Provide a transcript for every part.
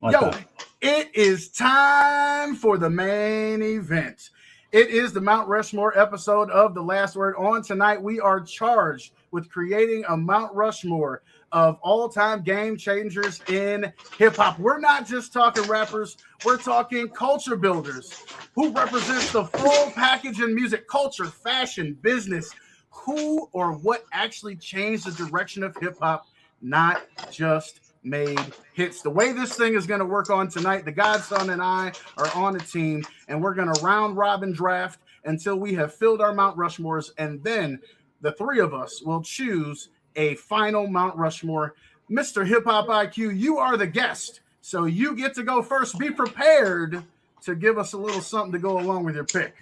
Like Yo, that. it is time for the main event. It is the Mount Rushmore episode of The Last Word. On tonight, we are charged with creating a Mount Rushmore of all-time game changers in hip-hop. We're not just talking rappers, we're talking culture builders who represents the full package in music, culture, fashion, business, who or what actually changed the direction of hip-hop, not just made hits. The way this thing is going to work on tonight, the Godson and I are on a team, and we're going to round robin draft until we have filled our Mount Rushmores, and then the three of us will choose a final Mount Rushmore. Mr. Hip Hop IQ, you are the guest, so you get to go first. Be prepared to give us a little something to go along with your pick.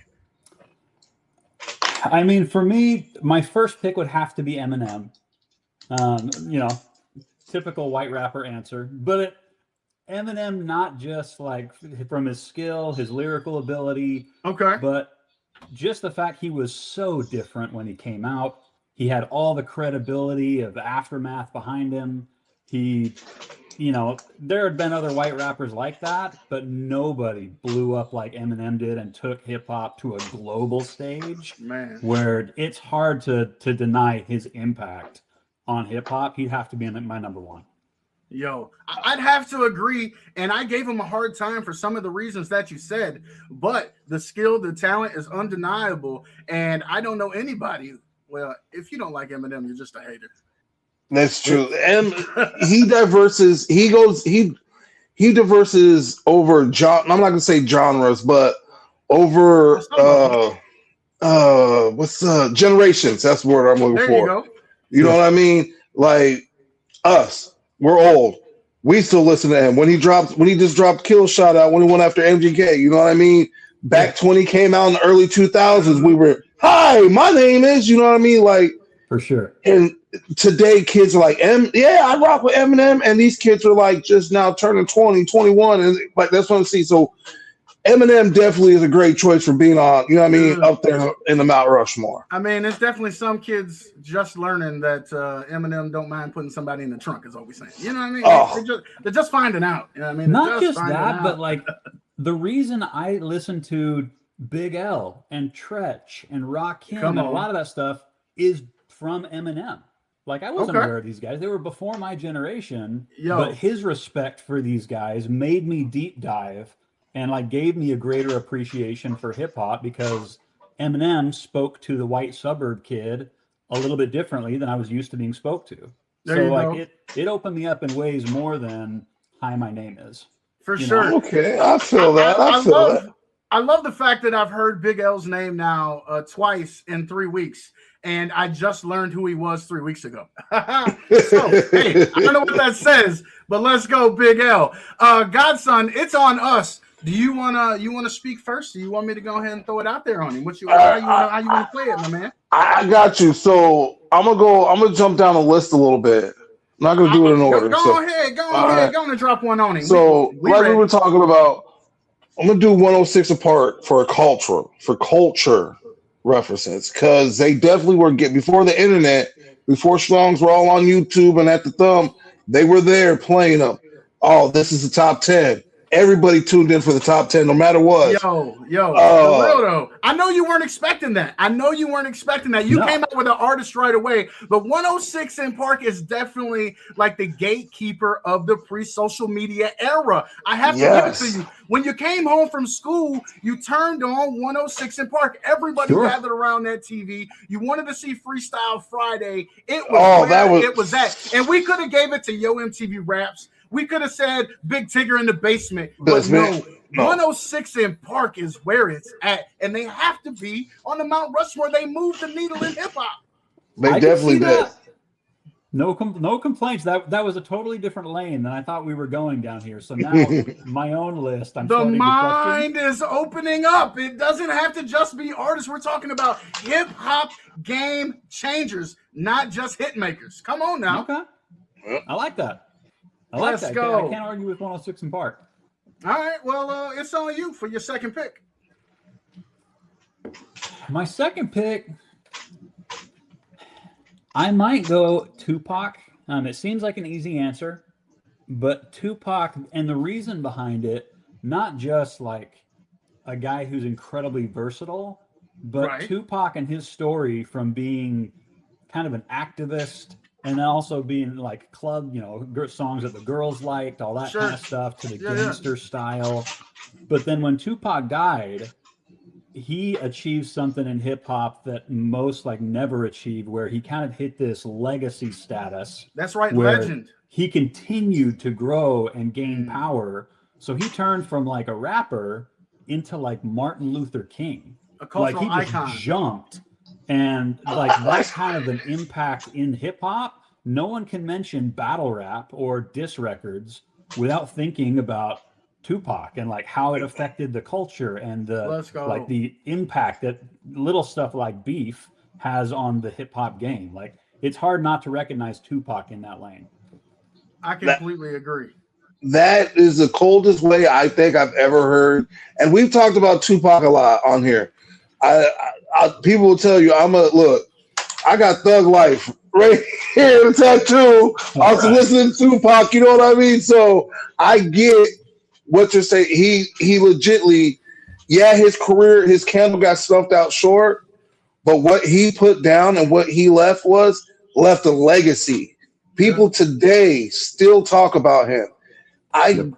I mean, for me, my first pick would have to be Eminem. You know, typical white rapper answer, but Eminem, not just like from his skill, his lyrical ability, Okay, but just the fact he was so different when he came out. He had all the credibility of aftermath behind him. He, you know, there had been other white rappers like that, but nobody blew up like Eminem did and took hip hop to a global stage, man. where it's hard to deny his impact on hip hop. He'd have to be my number one. Yo, I'd have to agree, and I gave him a hard time for some of the reasons that you said, but the skill, the talent is undeniable, and I don't know anybody. Well, if you don't like Eminem, you're just a hater. That's true. And he diverses. He diverses over. I'm not gonna say genres, but over what's generations. That's the word I'm looking There for. you go. You know what I mean? Like us, we're old. We still listen to him when he just dropped Kill Shot out when he went after MGK. You know what I mean? Back when he came out in the early 2000s, we were, hi, my name is, you know what I mean? Like, For sure. and today kids are like, yeah, I rock with Eminem, and these kids are like just now turning 20, 21, and like that's what I see. So Eminem definitely is a great choice for being on, you know what I mean, up there in the Mount Rushmore. I mean, it's definitely some kids just learning that Eminem don't mind putting somebody in the trunk, is what we're saying. You know what I mean? Oh. They're just finding out. You know what I mean? Not just that, but like the reason I listen to Big L and Tretch and Rakim and a lot of that stuff is from Eminem. Like, I wasn't aware of these guys. They were before my generation, but his respect for these guys made me deep dive and like gave me a greater appreciation for hip hop, because Eminem spoke to the white suburb kid a little bit differently than I was used to being spoke to. So like it opened me up in ways more than Hi, My Name Is. For sure. Okay, I feel that. I love the fact that I've heard Big L's name now twice in 3 weeks, and I just learned who he was 3 weeks ago. So, hey, I don't know what that says, but let's go, Big L. Godson, it's on us. Do you wanna speak first? Do you want me to go ahead and throw it out there on him? How you wanna play it, my man? I got you. So I'm gonna jump down the list a little bit. I'm not gonna do it in order. Go ahead, go and drop one on him. So we were talking about, I'm gonna do 106 apart for culture references, because they definitely were before the internet, before songs were all on YouTube and at the thumb, they were there playing them. Oh, this is the top 10. Everybody tuned in for the top 10, no matter what. Yo, for real though. I know you weren't expecting that. You came out with an artist right away, but 106 in Park is definitely like the gatekeeper of the pre-social media era. I have to give it to you. When you came home from school, you turned on 106 in Park. Everybody gathered around that TV. You wanted to see Freestyle Friday. It was that. And we could have gave it to Yo MTV Raps. We could have said Big Tigger in the basement, but no. 106 in Park is where it's at, and they have to be on the Mount Rushmore. They moved the needle in hip hop. They definitely did. No complaints. That was a totally different lane than I thought we were going down here. So now my own list. The mind is opening up. It doesn't have to just be artists. We're talking about hip hop game changers, not just hit makers. Come on now. Okay, I like that. Let's go. I can't argue with 106 in Park. All right. Well, it's on you for your second pick. My second pick, I might go Tupac. It seems like an easy answer, But Tupac, and the reason behind it, not just like a guy who's incredibly versatile, but Tupac and his story from being kind of an activist and then also being like club, songs that the girls liked, all that kind of stuff, to the gangster style. But then when Tupac died, he achieved something in hip hop that most like never achieved, where he kind of hit this legacy status. That's right, legend. He continued to grow and gain power. So he turned from like a rapper into like Martin Luther King. A cultural like he icon. Just jumped. And like that kind of an impact in hip hop, no one can mention battle rap or diss records without thinking about Tupac and like how it affected the culture and like the impact that little stuff like beef has on the hip hop game. Like it's hard not to recognize Tupac in that lane. I completely agree. That is the coldest way I think I've ever heard. And we've talked about Tupac a lot on here. People will tell you, I got Thug Life right here in the tattoo. I was listening to Tupac, you know what I mean? So I get what you're saying. He legitly, his career, his candle got snuffed out short, but what he put down and what he left a legacy. People today still talk about him. I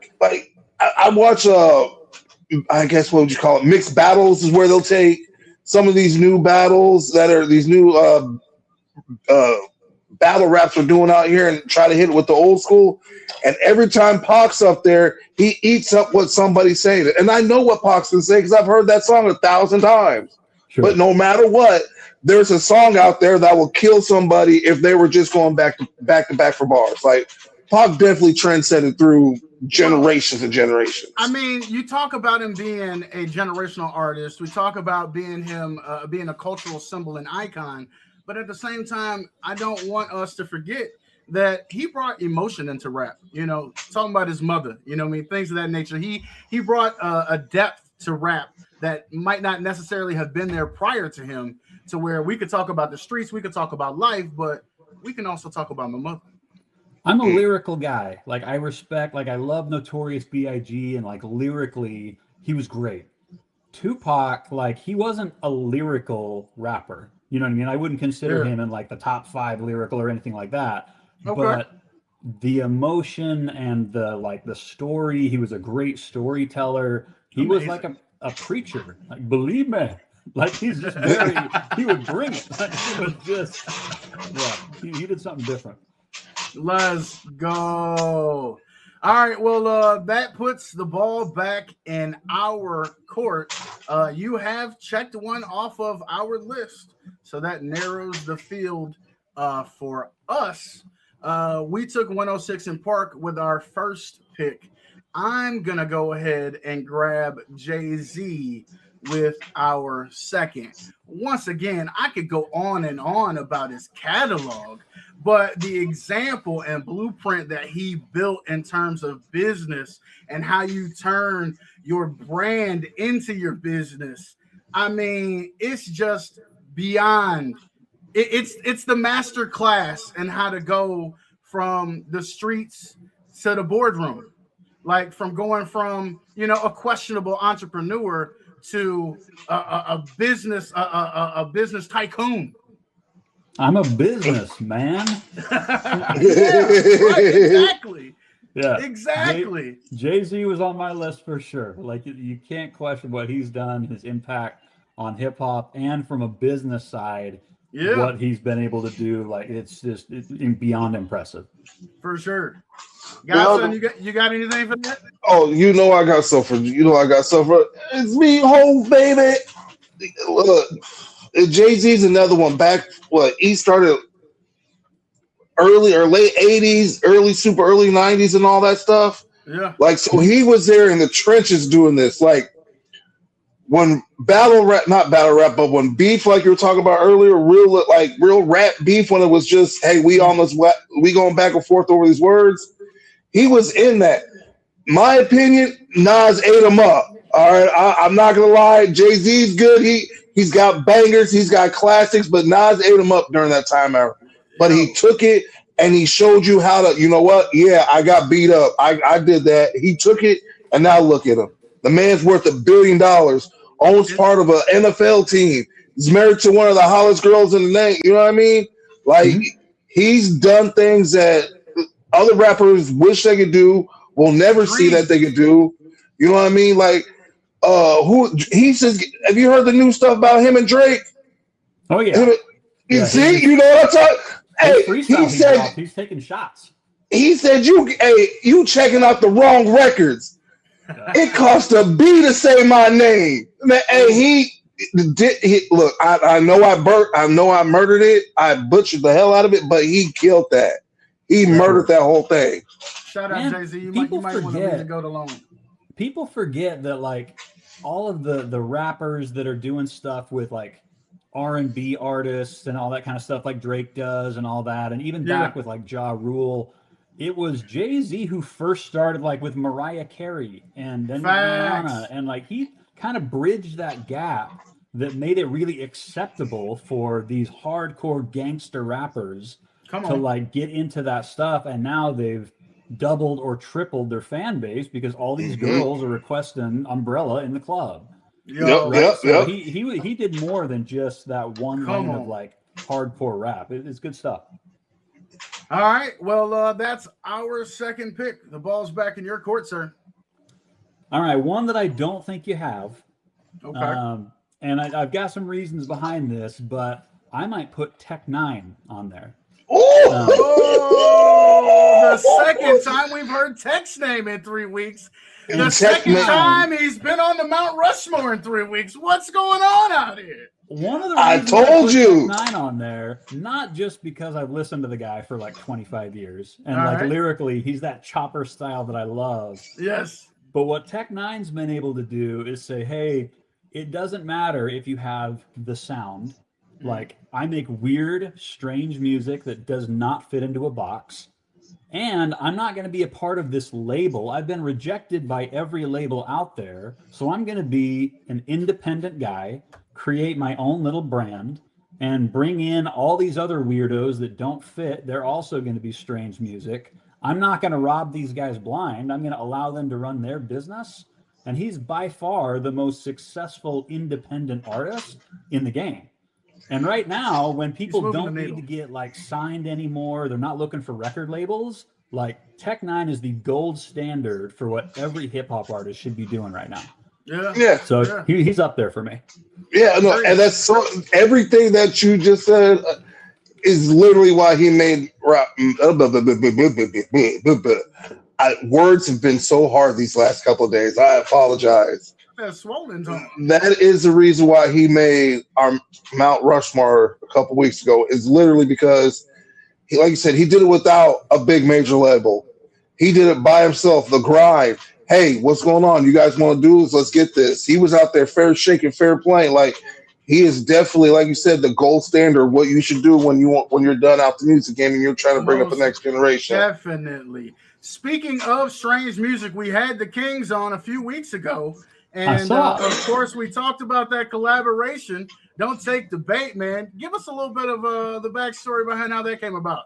watch I guess what would you call it? Mixed battles is where they'll take some of these new battles that are these new battle raps we're doing out here and try to hit it with the old school. And every time Pac's up there, he eats up what somebody's saying. And I know what Pac's been saying because I've heard that song 1,000 times. Sure. But no matter what, there's a song out there that will kill somebody if they were just going back to back for bars. Like Pac definitely transcended through generations and generations. I mean, you talk about him being a generational artist. We talk about being a cultural symbol and icon. But at the same time, I don't want us to forget that he brought emotion into rap. Talking about his mother, things of that nature. He brought a depth to rap that might not necessarily have been there prior to him, to where we could talk about the streets, we could talk about life, but we can also talk about my mother. I'm a lyrical guy. Like I respect, like I love Notorious B.I.G. and like lyrically, he was great. Tupac, like he wasn't a lyrical rapper. You know what I mean? I wouldn't consider him in like the top 5 lyrical or anything like that. Okay. But the emotion and the story, he was a great storyteller. He was like a preacher. Like believe me, like he's just he would bring it. Like, he was just he did something different. Let's go. All right, well, that puts the ball back in our court. You have checked one off of our list, so that narrows the field for us. We took 106 in Park with our first pick. I'm going to go ahead and grab Jay-Z with our second. Once again, I could go on and on about his catalog, but the example and blueprint that he built in terms of business and how you turn your brand into your business, I mean, it's just beyond. It's the master class in how to go from the streets to the boardroom, like from going from a questionable entrepreneur to a business tycoon. I'm a business man. Right, exactly. Yeah, exactly. Jay-Z was on my list for sure. Like you can't question what he's done, his impact on hip hop, and from a business side, what he's been able to do. Like it's beyond impressive. For sure. Godson, you got anything for that? Oh, I got something. It's me, home baby. Look. Jay-Z's another one. He started early or late 80s, early 90s and all that stuff. Yeah. Like, so he was there in the trenches doing this. Like, when not battle rap, but when beef, like you were talking about earlier, real rap beef, when it was just, hey, we going back and forth over these words, he was in that. My opinion, Nas ate him up. All right, I'm not going to lie. Jay-Z's good. He's got bangers, he's got classics, but Nas ate him up during that time era. But he took it and he showed you how to, you know what? Yeah, I got beat up. I did that. He took it, and now look at him. The man's worth $1 billion, owns part of an NFL team. He's married to one of the hottest girls in the name. You know what I mean? Like, he's done things that other rappers wish they could do, will never see that they could do. You know what I mean? Like, who he says, have you heard the new stuff about him and Drake? Oh, yeah. See, you know what I'm talking? Hey, he said he's taking shots. He said, you checking out the wrong records. It cost a B to say my name. Man, hey, look, I know I murdered it. I butchered the hell out of it, but he killed that. He murdered that whole thing. Shout out Jay-Z. You might want to go alone. People forget that, like, all of the rappers that are doing stuff with, like, R&B artists and all that kind of stuff like Drake does and all that, and even back with like Ja Rule, it was Jay-Z who first started like with Mariah Carey and then Rihanna, and like he kind of bridged that gap that made it really acceptable for these hardcore gangster rappers to like get into that stuff, and now they've doubled or tripled their fan base because all these girls are requesting Umbrella in the club. He did more than just that one lane of like hardcore rap. It's good stuff. All right. Well, that's our second pick. The ball's back in your court, sir. All right. One that I don't think you have. Okay. And I've got some reasons behind this, but I might put Tech-9 on there. The second time we've heard Tech's name in 3 weeks. The second time he's been on the Mount Rushmore in 3 weeks. What's going on out here? One of the I told you Tech-9 on there, not just because I've listened to the guy for like 25 years, and like lyrically, he's that chopper style that I love. Yes. But what Tech-9's been able to do is say, hey, it doesn't matter if you have the sound. Like, I make weird, strange music that does not fit into a box. And I'm not going to be a part of this label. I've been rejected by every label out there. So I'm going to be an independent guy, create my own little brand, and bring in all these other weirdos that don't fit. They're also going to be strange music. I'm not going to rob these guys blind. I'm going to allow them to run their business. And he's by far the most successful independent artist in the game. And right now, when people don't need to get like signed anymore, they're not looking for record labels, like Tech-9 is the gold standard for what every hip hop artist should be doing right now. So he's up there for me. And that's so, everything that you just said is literally why he made rap. Words have been so hard these last couple of days. I apologize. That is the reason why he made our Mount Rushmore a couple weeks ago, is literally because he, like you said, he did it without a big major label. He did it by himself, the grind. Hey, what's going on? You guys want to do this? Let's get this. He was out there fair shaking, fair playing. Like, he is definitely, like you said, the gold standard, what you should do when you're done out the music game and you're trying to bring up the next generation. Definitely. Speaking of strange music, we had the Kings on a few weeks ago. And of course, we talked about that collaboration. Don't take the bait, man. Give us a little bit of the backstory behind how that came about.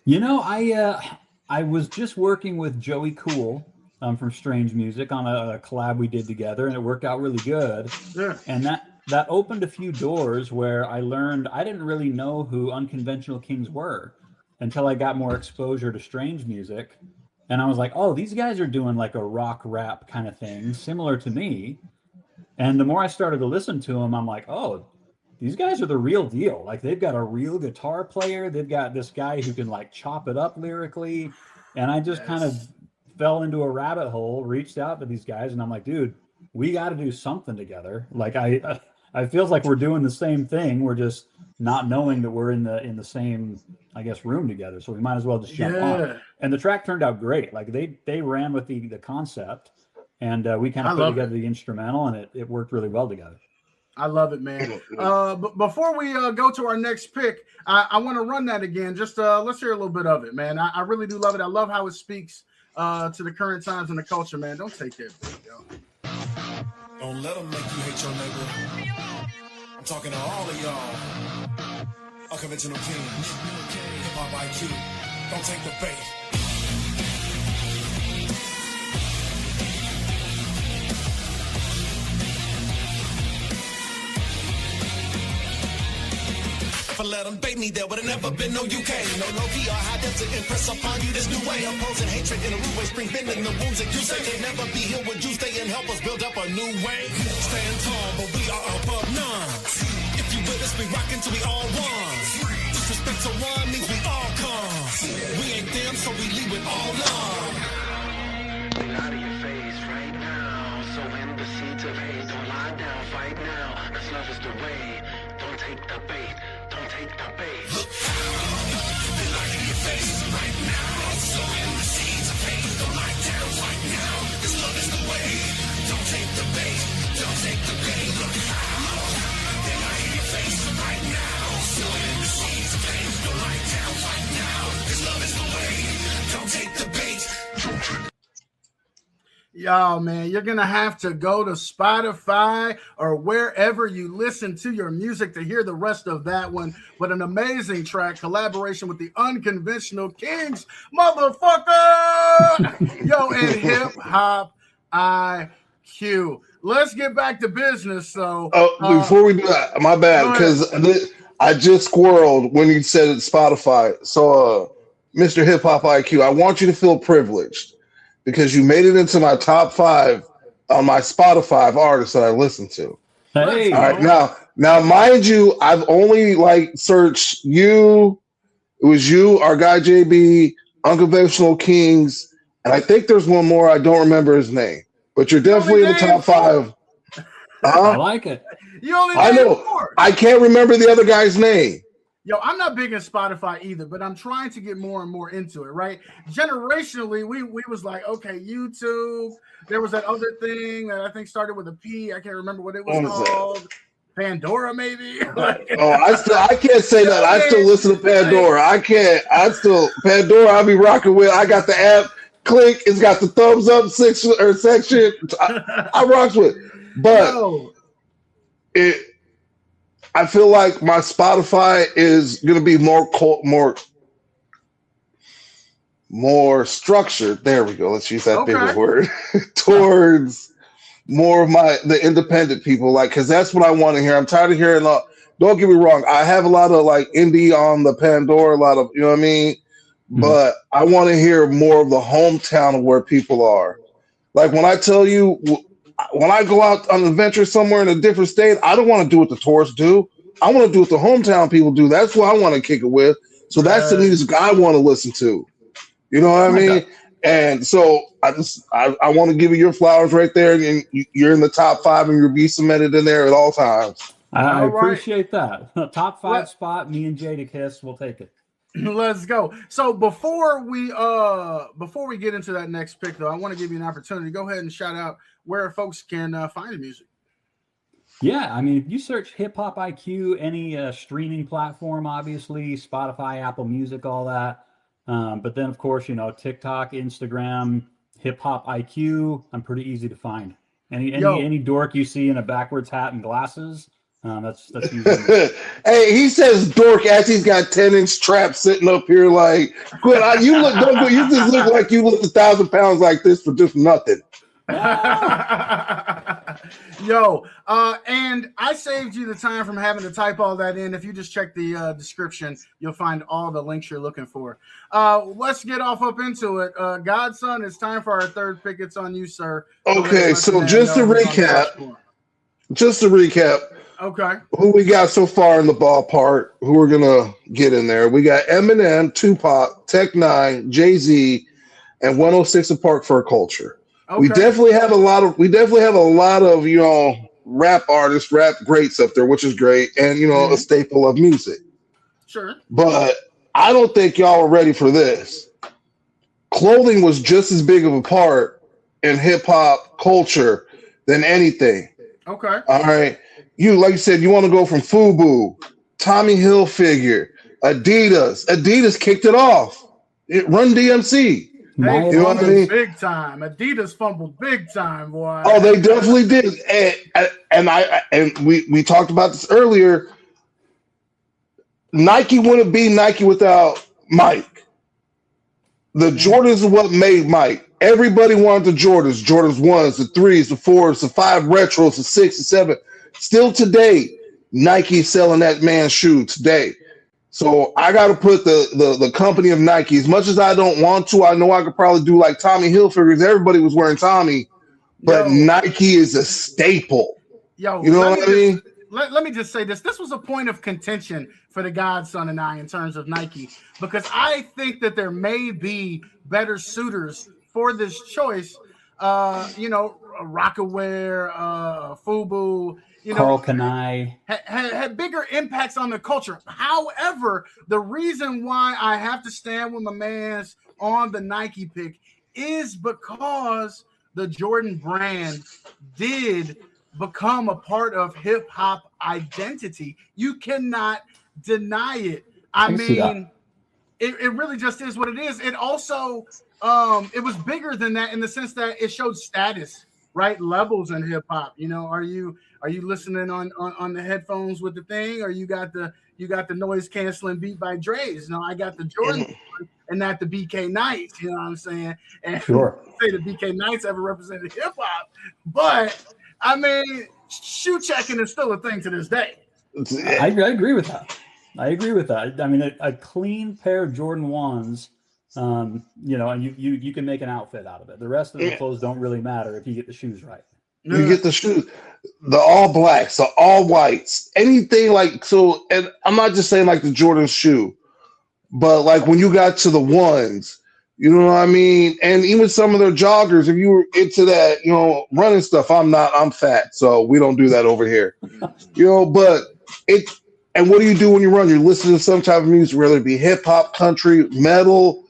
You know, I was just working with Joey Cool from Strange Music on a collab we did together, and it worked out really good. Yeah. And that opened a few doors where I learned I didn't really know who Unconventional Kings were until I got more exposure to Strange Music. And I was like, oh, these guys are doing like a rock rap kind of thing, similar to me. And the more I started to listen to them, I'm like, oh, these guys are the real deal. Like, they've got a real guitar player. They've got this guy who can like chop it up lyrically. And I just kind of fell into a rabbit hole, reached out to these guys, and I'm like, dude, we got to do something together. Like, I feels like we're doing the same thing. We're just not knowing that we're in the same, I guess, room together. So we might as well just jump on. And the track turned out great. Like, they ran with the concept, and we kind of put together the instrumental, and it worked really well together. I love it, man. But before we go to our next pick, I want to run that again. Just let's hear a little bit of it, man. I really do love it. I love how it speaks to the current times and the culture, man. Don't take that, yo. Don't let them make you hate your neighbor. I'm talking to all of y'all. Unconventional king, hip-hop IQ, don't take the bait. If I let them bait me, there would've never been no UK. No low-key or high depth to impress upon you this new way. Opposing hatred in a rude way, spring bending the wounds that you say they never be healed. Would you stay and help us build up a new way? Stand tall, but we are above none. If you with us, we rockin' till we all one. Disrespect to one means we all come. We ain't them, so we leave with all love. Out of your face right now. So in the seeds of hate, don't lie down, fight now. Cause love is the way. Don't take the bait. Don't take the bait. Look out, light in your face right now. So in the seeds of hate, don't lie down, fight now. Cause love is the way. Don't take the bait. Don't take the bait. Look out, light in your face right now. So in the seeds of hate, don't lie down, fight now. Cause love is the way. Don't take the bait. Don't take. Yo, man, you're going to have to go to Spotify or wherever you listen to your music to hear the rest of that one. But an amazing track, collaboration with the Unconventional Kings, motherfucker! Yo, and Hip Hop IQ. Let's get back to business. So, before we do that, my bad, because I just squirreled when you said it's Spotify. So, Mr. Hip Hop IQ, I want you to feel privileged, because you made it into my top 5 on my Spotify artists that I listen to. Hey, all right, now, mind you, I've only searched you. It was you, our guy JB, Unconventional Kings, and I think there's one more. I don't remember his name, but you're definitely in the top 5. I like it. You only I know. 4. I can't remember the other guy's name. Yo, I'm not big in Spotify either, but I'm trying to get more and more into it, right? Generationally, we was like, okay, YouTube. There was that other thing that I think started with a P. I can't remember what it was called. Pandora, maybe? I can't say that. I still listen to Pandora. Pandora, I'll be rocking with. I got the app. Click. It's got the thumbs up section. I rocks with. But I feel like my Spotify is going to be more structured. There we go. Let's use that bigger word towards more of the independent people, because that's what I want to hear. I'm tired of hearing. Don't get me wrong. I have a lot of indie on the Pandora, a lot of, you know what I mean? Mm-hmm. But I want to hear more of the hometown of where people are. Like when I tell you, when I go out on an adventure somewhere in a different state, I don't want to do what the tourists do. I want to do what the hometown people do. That's what I want to kick it with. So that's the music I want to listen to. You know what I mean? And so I want to give you your flowers right there. And you're in the top 5 and you'll be cemented in there at all times. I appreciate that. Top 5 spot, me and Jada Kiss, we'll take it. Let's go. So before we get into that next pick, though, I want to give you an opportunity to go ahead and shout out where folks can find the music. Yeah, I mean, if you search Hip Hop IQ, any streaming platform, obviously, Spotify, Apple Music, all that. But then, of course, TikTok, Instagram, Hip Hop IQ. I'm pretty easy to find. Any dork you see in a backwards hat and glasses, that's usually. Hey, he says dork as he's got 10-inch traps sitting up here like, good. You just look like you lift 1,000 pounds like this for just nothing. Yo, and I saved you the time from having to type all that in. If you just check the description, you'll find all the links you're looking for. Let's get up into it. Godson, it's time for our third pick. It's on you, sir. Okay, so just to recap. Okay. Who we got so far in the ballpark, who we're going to get in there. We got Eminem, Tupac, N9ne, Jay-Z, and 106 & Park for Culture. Okay. We definitely have a lot of rap artists, rap greats up there, which is great, and a staple of music. Sure. But I don't think y'all are ready for this. Clothing was just as big of a part in hip hop culture than anything. Okay. All right. Like you said, you want to go from FUBU, Tommy Hilfiger, Adidas. Adidas kicked it off. Run DMC. They fumbled big time. Adidas fumbled big time, boy. Oh, they definitely did. And we talked about this earlier. Nike wouldn't be Nike without Mike. The Jordans are what made Mike. Everybody wanted the Jordans. Jordans 1s, the 3s, the 4s, the 5 retros, the 6, the 7. Still today, Nike selling that man's shoe today. So I got to put the company of Nike. As much as I don't want to, I know I could probably do like Tommy Hilfiger. Everybody was wearing Tommy, but Nike is a staple. Yo, you know what I mean? Let me just say this. This was a point of contention for the Godson and I in terms of Nike, because I think that there may be better suitors for this choice. Rockaware, Fubu, Carl Kanai had bigger impacts on the culture. However, the reason why I have to stand with my man's on the Nike pick is because the Jordan brand did become a part of hip hop identity. You cannot deny it. I mean, it really just is what it is. It also, it was bigger than that in the sense that it showed status, right? Levels in hip hop. Are you listening on the headphones with the thing, or you got the noise canceling beat by Dre's? No, I got the Jordan and not the BK Knights. You know what I'm saying? And sure, say the BK Knights ever represented hip hop, but I mean, shoe checking is still a thing to this day. I agree with that. I mean, a clean pair of Jordan 1s, and you can make an outfit out of it. The rest of the clothes don't really matter if you get the shoes right. You get the shoes, the all blacks, the all whites, anything like so. And I'm not just saying like the Jordan shoe, but like when you got to the ones, you know what I mean? And even some of their joggers, if you were into that, running stuff, I'm not, I'm fat. So we don't do that over here, but and what do you do when you run? You're listening to some type of music, whether it be hip hop, country, metal,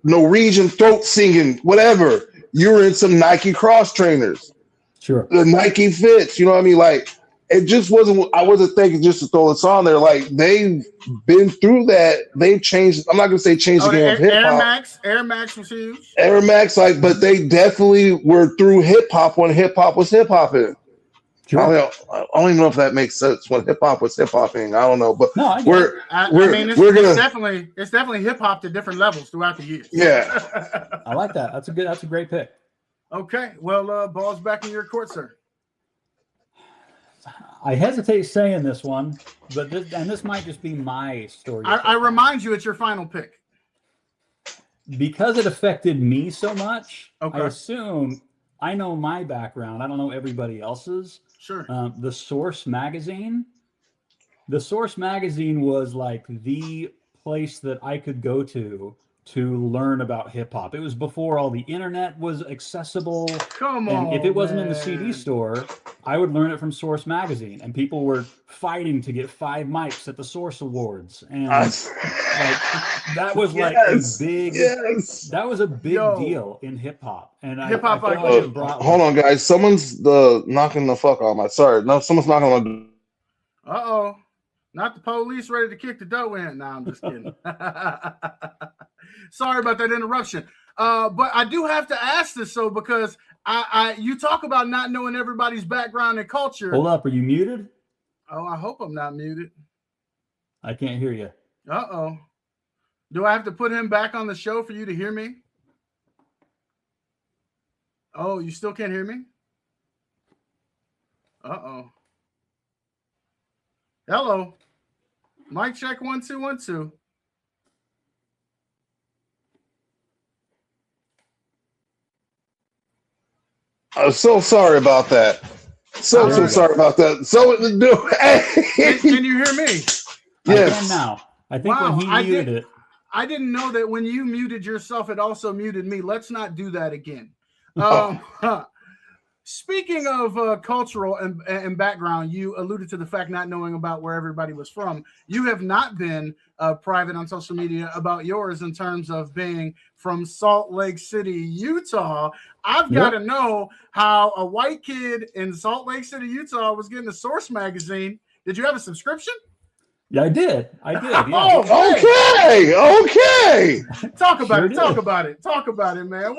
Norwegian throat singing, whatever. You're in some Nike cross trainers. Sure. The Nike fits, you know what I mean? Like, it just wasn't, I wasn't thinking just to throw this on there. Like, they've been through that. They've changed, I'm not going to say change the game of hip hop. Air Max was huge. Air Max, but they definitely were through hip hop when hip hop was hip hopping. Sure. I don't even know if that makes sense when hip hop was hip hopping. I don't know, but no, it's definitely hip hop to different levels throughout the years. Yeah. I like that. That's a great pick. Okay. Well, ball's back in your court, sir. I hesitate saying this one, but this might just be my story. I remind you, it's your final pick. Because it affected me so much, okay. I assume I know my background. I don't know everybody else's. Sure. The Source magazine. The Source magazine was like the place that I could go to learn about hip hop. It was before all the internet was accessible. Come on. And if it wasn't in the CD store, I would learn it from Source magazine. And people were fighting to get 5 mics at the Source Awards. And that was like a big deal in hip hop. And hip hop hold on, guys. Someone's knocking the fuck on my someone's knocking on the Uh-oh. Not the police ready to kick the dough in. No, I'm just kidding. Sorry about that interruption. But I do have to ask this, because you talk about not knowing everybody's background and culture. Hold up, are you muted? Oh, I hope I'm not muted. I can't hear you. Uh-oh. Do I have to put him back on the show for you to hear me? Oh, you still can't hear me? Uh-oh. Hello. Mic check 1 2 1 2. I'm so sorry about that. So sorry about that. So can you hear me? Yes. I can now. I think when he muted it. I didn't know that when you muted yourself, it also muted me. Let's not do that again. Speaking of cultural and background, you alluded to the fact not knowing about where everybody was from. You have not been private on social media about yours in terms of being from Salt Lake City, Utah. I've got to know how a white kid in Salt Lake City, Utah was getting a Source magazine. Did you have a subscription? Yeah, I did. Yeah. Oh, okay. Talk about it, man.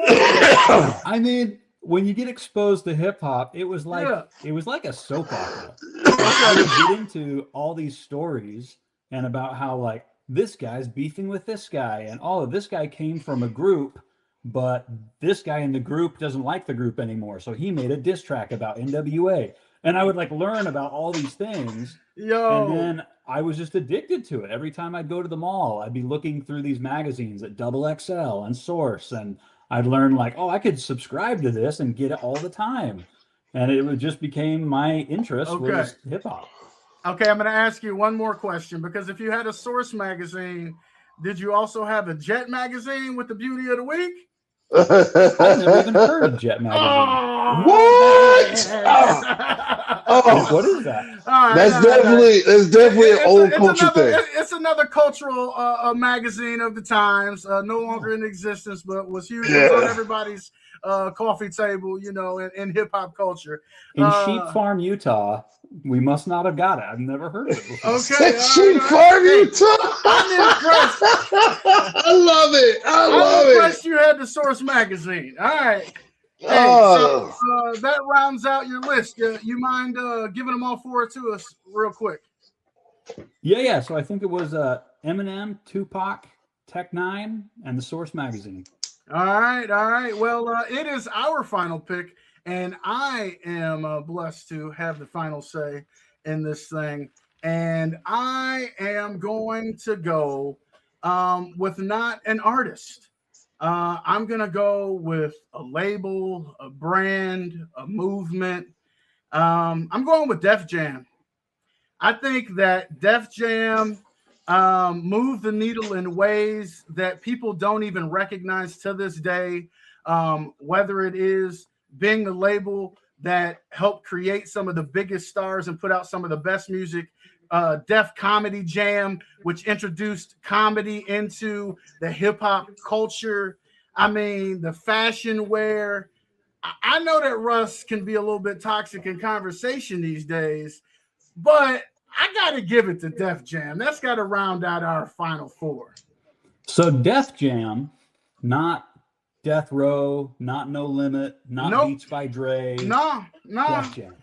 I mean, when you get exposed to hip hop, it was like a soap opera. I would get into all these stories and about how like this guy's beefing with this guy, and this guy came from a group, but this guy in the group doesn't like the group anymore, so he made a diss track about NWA. And I would like learn about all these things. And then I was just addicted to it. Every time I'd go to the mall, I'd be looking through these magazines at XXL and Source, and I'd learn like, oh, I could subscribe to this and get it all the time. And it just became my interest was hip hop. Okay, I'm going to ask you one more question, because if you had a Source magazine, did you also have a Jet magazine with the Beauty of the Week? I've never even heard of Jet magazine. What? What is that? That's definitely an old culture thing. It's another cultural magazine of the times, no longer in existence, but was huge on everybody's coffee table, you know, in hip hop culture. In Sheep Farm, Utah, we must not have got it. I've never heard of it before. Okay, Sheep Farm, Utah. I'm impressed. I love it. I'm impressed you had the Source magazine. All right. Hey, so that rounds out your list. You mind giving them all four to us real quick? Yeah. So I think it was Eminem, Tupac, N9ne, and the Source magazine. All right. Well, it is our final pick, and I am blessed to have the final say in this thing. And I am going to go with not an artist. I'm going to go with a label, a brand, a movement. I'm going with Def Jam. I think that Def Jam moved the needle in ways that people don't even recognize to this day, whether it is being the label that helped create some of the biggest stars and put out some of the best music, Def Comedy Jam, which introduced comedy into the hip hop culture. I mean, the fashion wear. I know that Russ can be a little bit toxic in conversation these days, but I got to give it to Def Jam. That's got to round out our final four. So Def Jam, not Death Row, not No Limit, not Beats by Dre. No. Def Jam.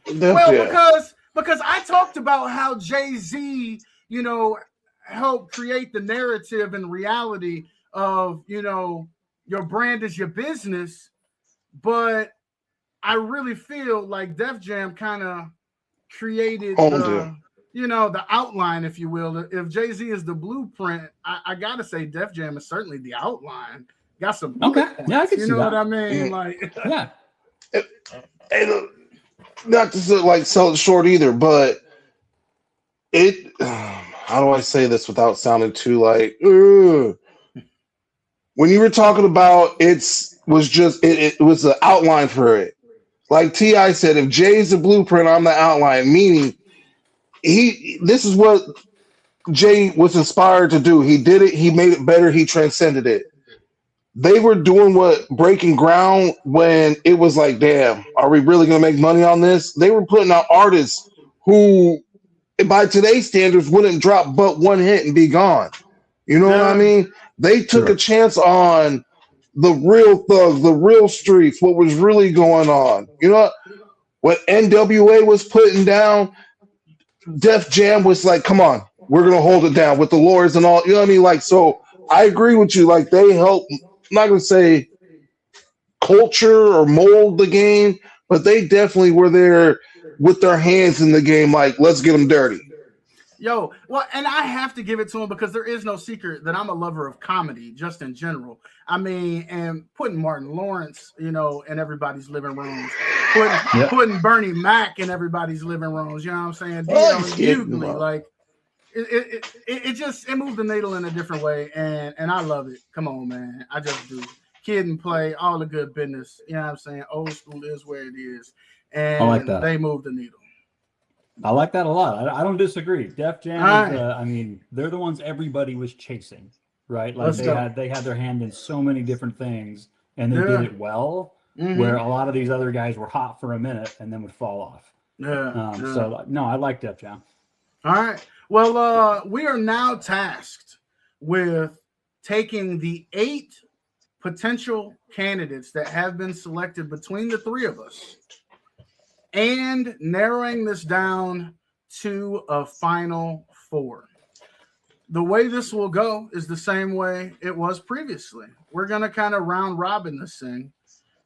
Because I talked about how Jay-Z, you know, helped create the narrative and reality of, you know, your brand is your business. But I really feel like Def Jam kind of created the outline, if you will. If Jay-Z is the blueprint, I got to say Def Jam is certainly the outline. Got some points. Yeah, I can see that. What I mean? Like, yeah. And not to like sell it short either, but it. How do I say this without sounding too like? Ugh. When you were talking about it was the outline for it. Like T.I. said, if Jay's the blueprint, I'm the outline. Meaning, this is what Jay was inspired to do. He did it. He made it better. He transcended it. They were doing breaking ground when it was like, damn, are we really going to make money on this? They were putting out artists who, by today's standards, wouldn't drop but one hit and be gone. You know what I mean? They took a chance on the real thugs, the real streets, what was really going on. You know what NWA was putting down? Def Jam was like, come on, we're going to hold it down with the lawyers and all. You know what I mean? Like, so I agree with you. Like, they helped. I'm not going to say culture or mold the game, but they definitely were there with their hands in the game. Like, let's get them dirty. Yo, well, and I have to give it to him because there is no secret that I'm a lover of comedy just in general. I mean, and putting Martin Lawrence, you know, in everybody's living rooms, putting Bernie Mac in everybody's living rooms, you know what I'm saying? Hughley, like, it moved the needle in a different way, and I love it. Come on, man. I just do. Kid and Play, all the good business. You know what I'm saying? Old school is where it is. And I like that. They moved the needle. I like that a lot. I don't disagree. Def Jam, I mean, they're the ones everybody was chasing, right? Like they had their hand in so many different things, and they did it well, where a lot of these other guys were hot for a minute and then would fall off. So, no, I like Def Jam. All right. Well, we are now tasked with taking the 8 potential candidates that have been selected between the three of us and narrowing this down to a final four. The way this will go is the same way it was previously. We're going to kind of round robin this thing.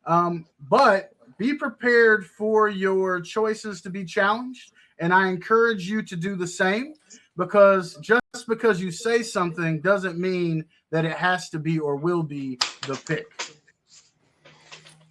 But be prepared for your choices to be challenged. And I encourage you to do the same, because just because you say something doesn't mean that it has to be or will be the pick.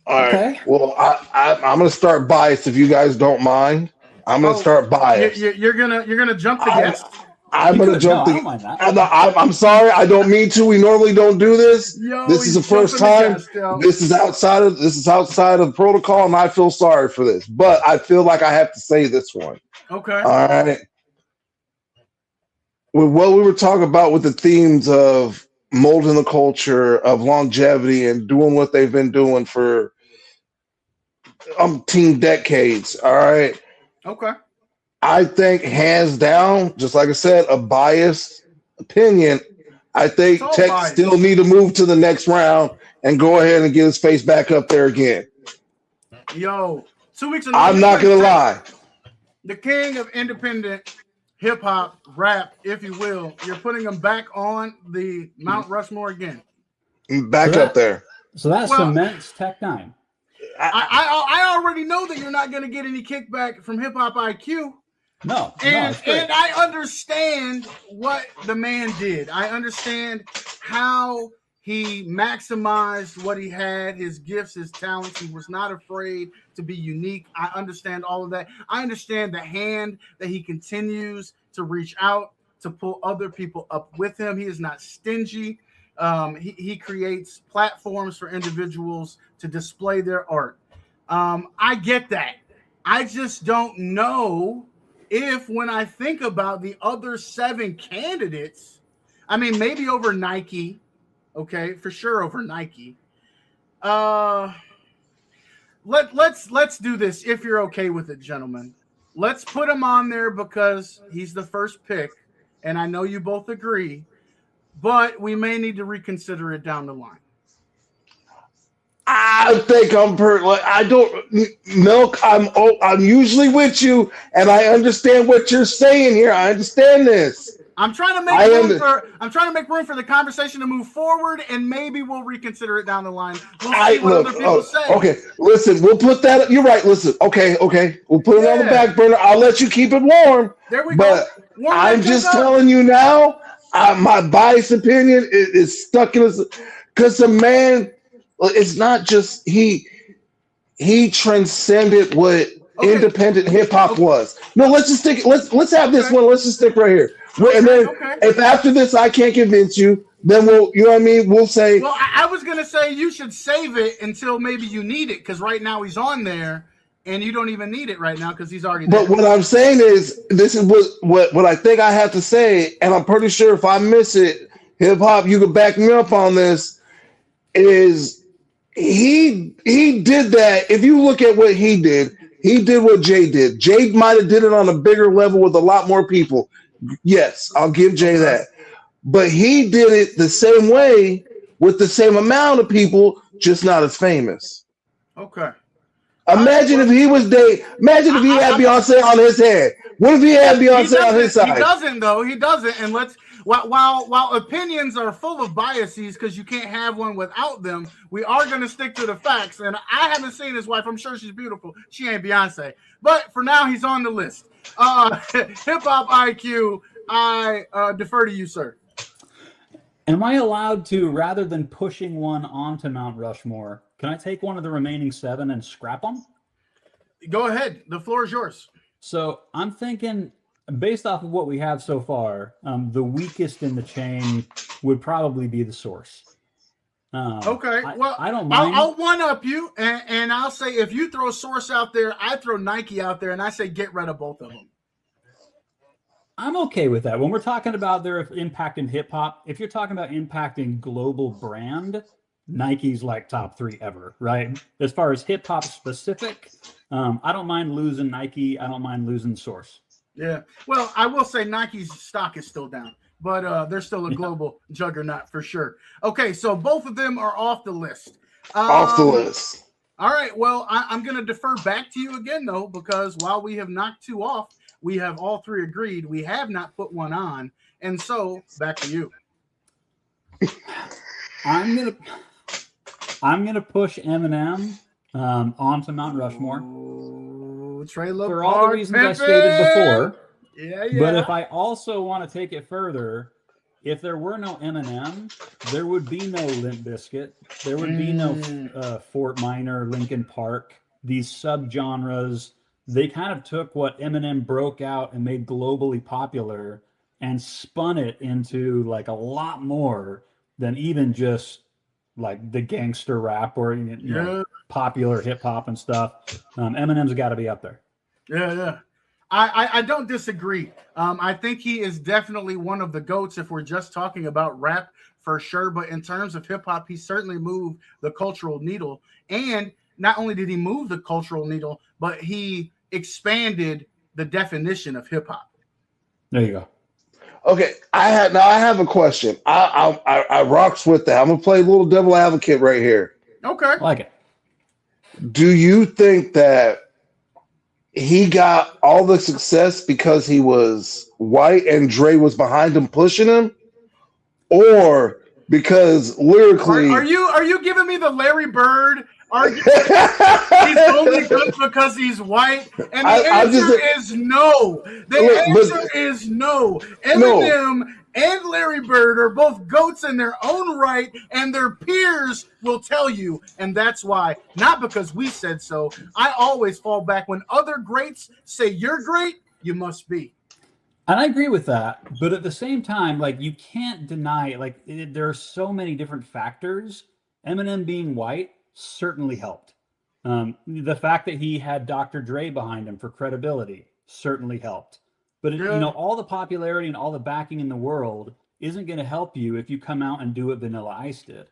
All right. Well, I'm going to start biased if you guys don't mind. I'm going to start biased. You're gonna jump the guest. I'm going to jump I'm sorry. I don't mean to. We normally don't do this. This is the first time. This is outside of protocol, and I feel sorry for this. But I feel like I have to say this one. Okay. All right. With what we were talking about with the themes of molding the culture, of longevity, and doing what they've been doing for umpteen decades. All right. Okay. I think hands down, just like I said, a biased opinion. I think Tech still need to move to the next round and go ahead and get his face back up there again. Yo, 2 weeks ago, I'm not gonna lie. The king of independent hip hop rap, if you will, you're putting him back on the Mount Rushmore again. Back up there. So that cements Tech N9ne. I already know that you're not going to get any kickback from Hip Hop IQ. No, and I understand what the man did. I understand how he maximized what he had, his gifts, his talents. He was not afraid to be unique. I understand all of that. I understand the hand that he continues to reach out to pull other people up with him. He is not stingy. He creates platforms for individuals to display their art. I get that. I just don't know if, when I think about the other 7 candidates, I mean, maybe over Nike. Okay, for sure over Nike. Let's do this if you're okay with it, gentlemen. Let's put him on there because he's the first pick, and I know you both agree, but we may need to reconsider it down the line. I think I don't, Milk. I'm usually with you, and I understand what you're saying here. I understand this. I'm trying to make room for the conversation to move forward, and maybe we'll reconsider it down the line. We'll see what other people say. Okay, listen, we'll put that. You're right. Listen, okay, we'll put it on the back burner. I'll let you keep it warm. There we go. But I'm just telling you now. My biased opinion is stuck in this because the man. It's not just he transcended what independent hip hop was. No, let's just stick. Let's have this one. Let's just stick right here. And then if after this I can't convince you, then we'll, you know what I mean? We'll say. Well, I was gonna say you should save it until maybe you need it, because right now he's on there and you don't even need it right now because he's already there. But what I'm saying is, this is what I think I have to say, and I'm pretty sure if I miss it, hip hop, you can back me up on this. Is he did that? If you look at what he did what Jay did. Jay might have did it on a bigger level with a lot more people. Yes, I'll give Jay that. But he did it the same way with the same amount of people, just not as famous. Okay. Imagine if he was Dave. Imagine if he had Beyonce on his head. What if he had Beyonce on his side? He doesn't, though. He doesn't. And while opinions are full of biases because you can't have one without them, we are going to stick to the facts. And I haven't seen his wife. I'm sure she's beautiful. She ain't Beyonce. But for now, he's on the list. Hip Hop IQ, I defer to you, sir. Am I allowed to, rather than pushing one onto Mount Rushmore, can I take one of the remaining 7 and scrap them? Go ahead. The floor is yours. So I'm thinking, based off of what we have so far, the weakest in the chain would probably be the Source. Okay. I don't mind. I'll one-up you, and I'll say if you throw Source out there, I throw Nike out there, and I say get rid of both of them. I'm okay with that. When we're talking about their impact in hip hop, if you're talking about impacting global brand, Nike's like top 3 ever, right? As far as hip hop specific, I don't mind losing Nike. I don't mind losing Source. Yeah. Well, I will say Nike's stock is still down. but they're still a global juggernaut for sure. Okay, so both of them are off the list. Off the list. All right, well, I'm going to defer back to you again, though, because while we have knocked two off, we have all three agreed. We have not put one on, and so back to you. I'm gonna push Eminem onto Mount Rushmore. Ooh, for all the reasons I stated before. Yeah. But if I also want to take it further, if there were no Eminem, there would be no Limp Bizkit. There would be no Fort Minor, Linkin Park. These subgenres, they kind of took what Eminem broke out and made globally popular and spun it into like a lot more than even just like the gangster rap or you know, popular hip hop and stuff. Eminem's got to be up there. Yeah. I don't disagree. I think he is definitely one of the GOATs if we're just talking about rap for sure. But in terms of hip hop, he certainly moved the cultural needle. And not only did he move the cultural needle, but he expanded the definition of hip hop. There you go. Okay, I have a question. I rocks with that. I'm gonna play a little devil advocate right here. Okay, I like it. Do you think that he got all the success because he was white and Dre was behind him pushing him, or because lyrically? Are you giving me the Larry Bird? He's only good because he's white, and the answer is no. The answer is no. Eminem and Larry Bird are both GOATs in their own right, and their peers will tell you, and that's why. Not because we said so. I always fall back when other greats say you're great, you must be. And I agree with that, but at the same time, like you can't deny, like there are so many different factors. Eminem being white certainly helped. The fact that he had Dr. Dre behind him for credibility certainly helped. But you know, all the popularity and all the backing in the world isn't going to help you if you come out and do what Vanilla Ice did.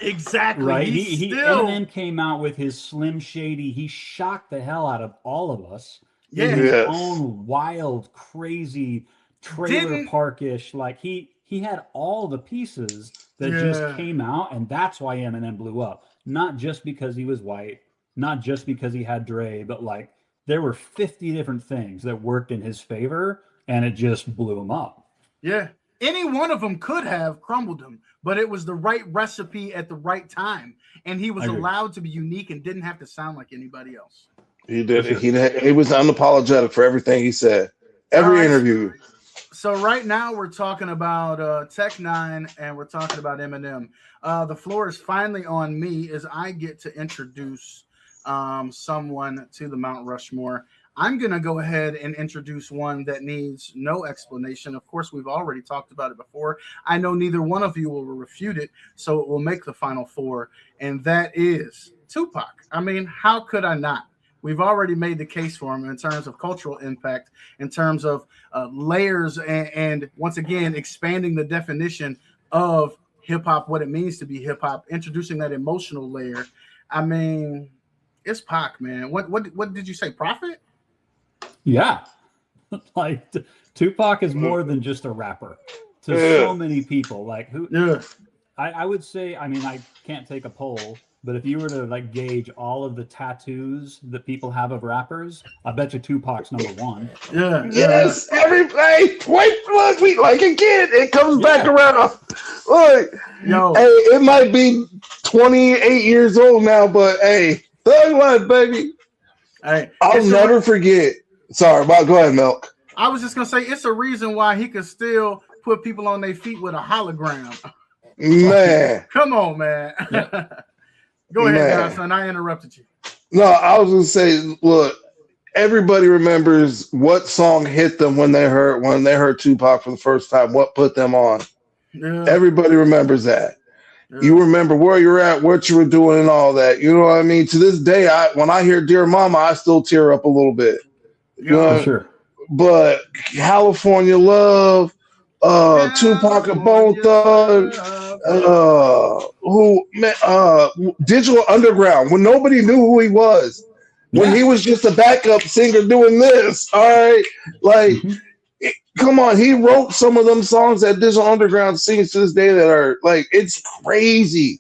Exactly. Right? Eminem came out with his Slim Shady. He shocked the hell out of all of us. In his own wild, crazy trailer parkish. Like he had all the pieces that just came out, and that's why Eminem blew up. Not just because he was white, not just because he had Dre, but like there were 50 different things that worked in his favor, and it just blew him up. Yeah. Any one of them could have crumbled him, but it was the right recipe at the right time. And he was allowed to be unique and didn't have to sound like anybody else. He did. He was unapologetic for everything he said. Every interview. So right now we're talking about Tech N9ne and we're talking about Eminem. The floor is finally on me as I get to introduce someone to the Mount Rushmore. I'm going to go ahead and introduce one that needs no explanation. Of course, we've already talked about it before. I know neither one of you will refute it, so it will make the final four, and that is Tupac. I mean, how could I not? We've already made the case for him in terms of cultural impact, in terms of layers, and once again, expanding the definition of hip-hop, what it means to be hip-hop, introducing that emotional layer. I mean, it's Pac, man. What did you say, Prophet? Yeah. Like, Tupac is more than just a rapper to so many people. Like, who? Yeah. I would say, I mean, I can't take a poll, but if you were to like gauge all of the tattoos that people have of rappers, I bet you Tupac's number one. Yeah. Yes, everybody. Look, we like again. It comes back around. Look, hey, it might be 28 years old now, but hey, thug life, baby. Hey, I'll never forget. Sorry, go ahead, Milk. I was just gonna say it's a reason why he could still put people on their feet with a hologram. Man, come on, man. Go ahead, Godson. I interrupted you. No, I was gonna say, look, everybody remembers what song hit them when they heard Tupac for the first time. What put them on? Yeah. Everybody remembers that. Yeah. You remember where you're at, what you were doing, and all that. You know what I mean? To this day, when I hear "Dear Mama," I still tear up a little bit. You know? Sure. But California Love, Tupac and Bone Thug, Digital Underground, when nobody knew who he was, when he was just a backup singer doing this. All right, like come on, he wrote some of them songs that Digital Underground sings to this day that are like, it's crazy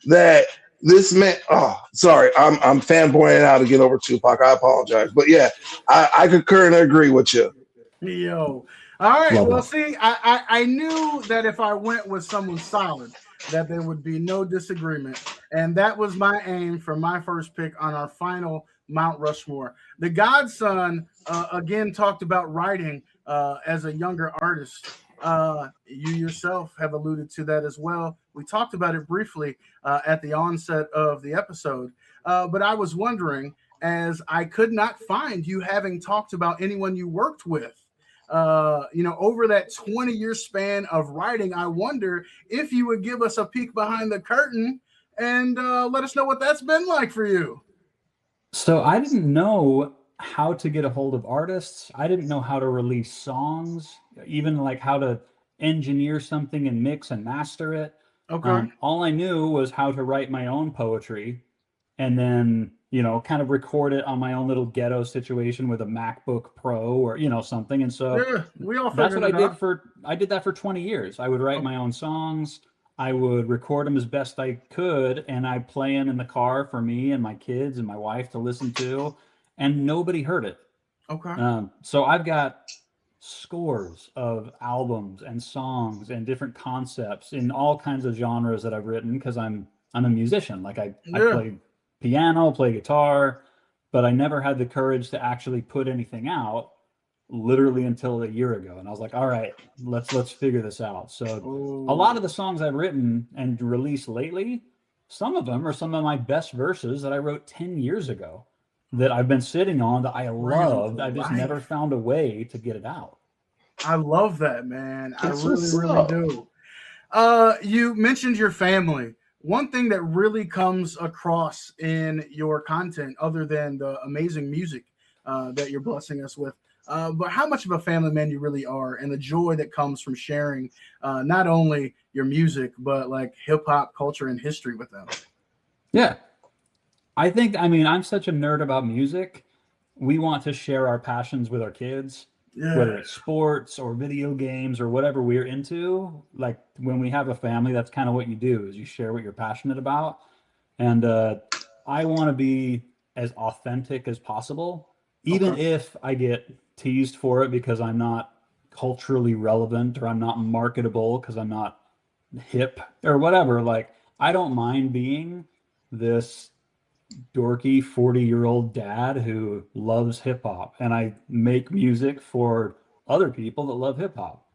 that this man. Oh, sorry, I'm fanboying out to get over Tupac. I apologize, but yeah, I concur and agree with you. Yo, all right. Love Well, it. see, I knew that if I went with someone solid, that there would be no disagreement, and that was my aim for my first pick on our final Mount Rushmore. The Godson again talked about writing as a younger artist. You yourself have alluded to that as well. We talked about it briefly at the onset of the episode, but I was wondering, as I could not find you having talked about anyone you worked with. Over that 20-year span of writing, I wonder if you would give us a peek behind the curtain and let us know what that's been like for you. So I didn't know how to get a hold of artists. I didn't know how to release songs, even like how to engineer something and mix and master it. Okay. All I knew was how to write my own poetry and then, kind of record it on my own little ghetto situation with a MacBook Pro or, something. And so Yeah, we all that's what figured it out. I did that for 20 years. I would write my own songs. I would record them as best I could, and I'd play them in the car for me and my kids and my wife to listen to, and nobody heard it. Okay. So I've got scores of albums and songs and different concepts in all kinds of genres that I've written because I'm a musician. Like I play piano, play guitar, but I never had the courage to actually put anything out literally until a year ago. And I was like, all right, let's figure this out. So a lot of the songs I've written and released lately, some of them are some of my best verses that I wrote 10 years ago that I've been sitting on that I loved. I just never found a way to get it out. I love that, man. That's I really do. You mentioned your family. One thing that really comes across in your content, other than the amazing music that you're blessing us with, but how much of a family man you really are, and the joy that comes from sharing not only your music, but like hip hop culture and history with them. Yeah. I'm such a nerd about music. We want to share our passions with our kids, whether it's sports or video games or whatever we're into. Like when we have a family, that's kind of what you do, is you share what you're passionate about. And I want to be as authentic as possible, even if I get teased for it because I'm not culturally relevant or I'm not marketable because I'm not hip or whatever. Like, I don't mind being this dorky 40-year-old dad who loves hip hop, and I make music for other people that love hip hop.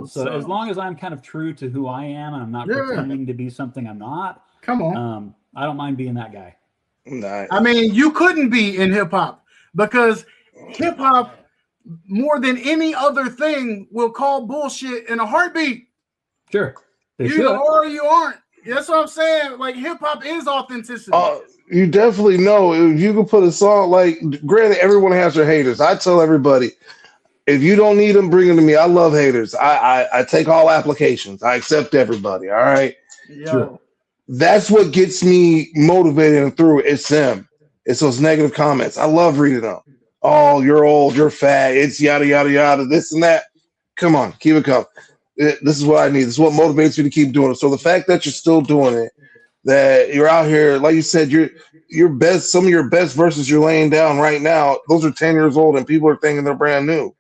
So as long as I'm kind of true to who I am and I'm not pretending to be something I'm not, come on, I don't mind being that guy. Nice. I mean, you couldn't be in hip hop because hip hop, more than any other thing, will call bullshit in a heartbeat. Sure. You are or you aren't. That's what I'm saying. Like, hip hop is authenticity. You definitely know if you can put a song, like, granted, everyone has their haters. I tell everybody, if you don't need them, bring them to me. I love haters. I take all applications. I accept everybody. All right. Sure. That's what gets me motivated and through. It's them. It's those negative comments. I love reading them. Oh, you're old, you're fat, it's yada, yada, yada, this and that. Come on, keep it coming. This is what I need. This is what motivates me to keep doing it. So the fact that you're still doing it, that you're out here, like you said, your best, some of your best verses you're laying down right now, those are 10 years old and people are thinking they're brand new.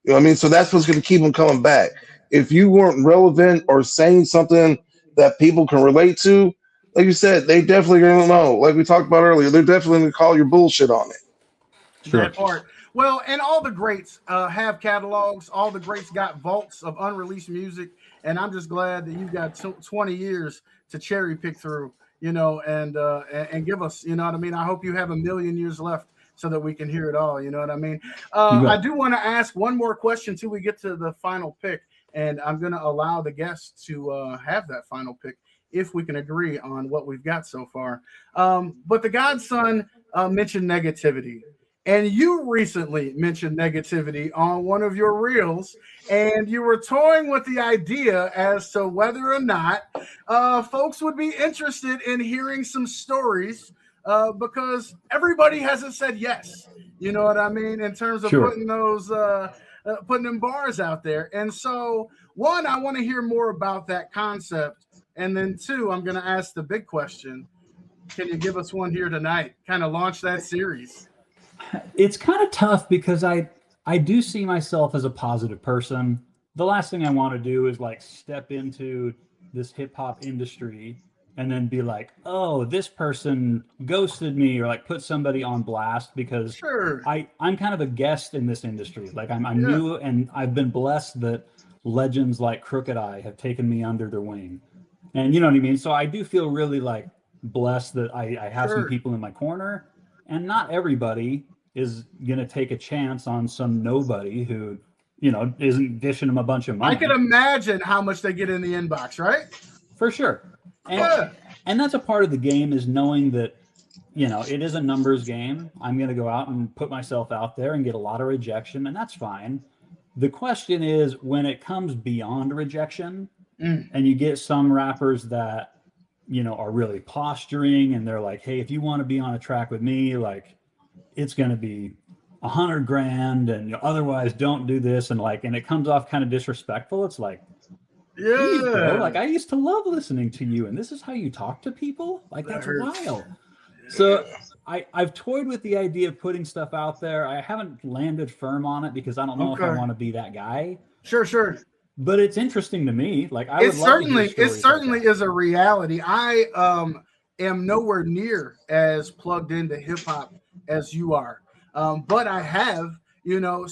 You know what I mean? So that's what's going to keep them coming back. If you weren't relevant or saying something that people can relate to, like you said, they definitely going to know. Like we talked about earlier, they're definitely going to call your bullshit on it. Sure. That part. Well, and all the greats have catalogs. All the greats got vaults of unreleased music, and I'm just glad that you've got 20 years to cherry pick through, and give us, you know what I mean? I hope you have 1,000,000 years left so that we can hear it all, you know what I mean? I do want to ask one more question till we get to the final pick, and I'm going to allow the guests to have that final pick if we can agree on what we've got so far. But the Godson mentioned negativity. And you recently mentioned negativity on one of your reels, and you were toying with the idea as to whether or not folks would be interested in hearing some stories because everybody hasn't said yes. You know what I mean? In terms of Sure. putting those putting them bars out there. And so, one, I want to hear more about that concept. And then two, I'm going to ask the big question. Can you give us one here tonight? Kind of launch that series. It's kind of tough because I do see myself as a positive person. The last thing I want to do is like step into this hip hop industry and then be like, oh, this person ghosted me, or like put somebody on blast, because Sure. I'm kind of a guest in this industry. Like I'm new, and I've been blessed that legends like Crooked Eye have taken me under their wing. And you know what I mean? So I do feel really like blessed that I have some people in my corner, and not everybody is going to take a chance on some nobody who, you know, isn't dishing them a bunch of money. I can imagine how much they get in the inbox, right? For sure. And that's a part of the game, is knowing that, you know, it is a numbers game. I'm going to go out and put myself out there and get a lot of rejection, and that's fine. The question is, when it comes beyond rejection and you get some rappers that, you know, are really posturing, and they're like, hey, if you want to be on a track with me, like, it's going to be $100,000, and otherwise don't do this. And like, and it comes off kind of disrespectful. It's like, geez, bro, like, I used to love listening to you, and this is how you talk to people? Like, that's wild. So I've toyed with the idea of putting stuff out there. I haven't landed firm on it because I don't know if I want to be that guy. Sure. But it's interesting to me. Like, it certainly is a reality. I am nowhere near as plugged into hip hop as you are. But I have, you know,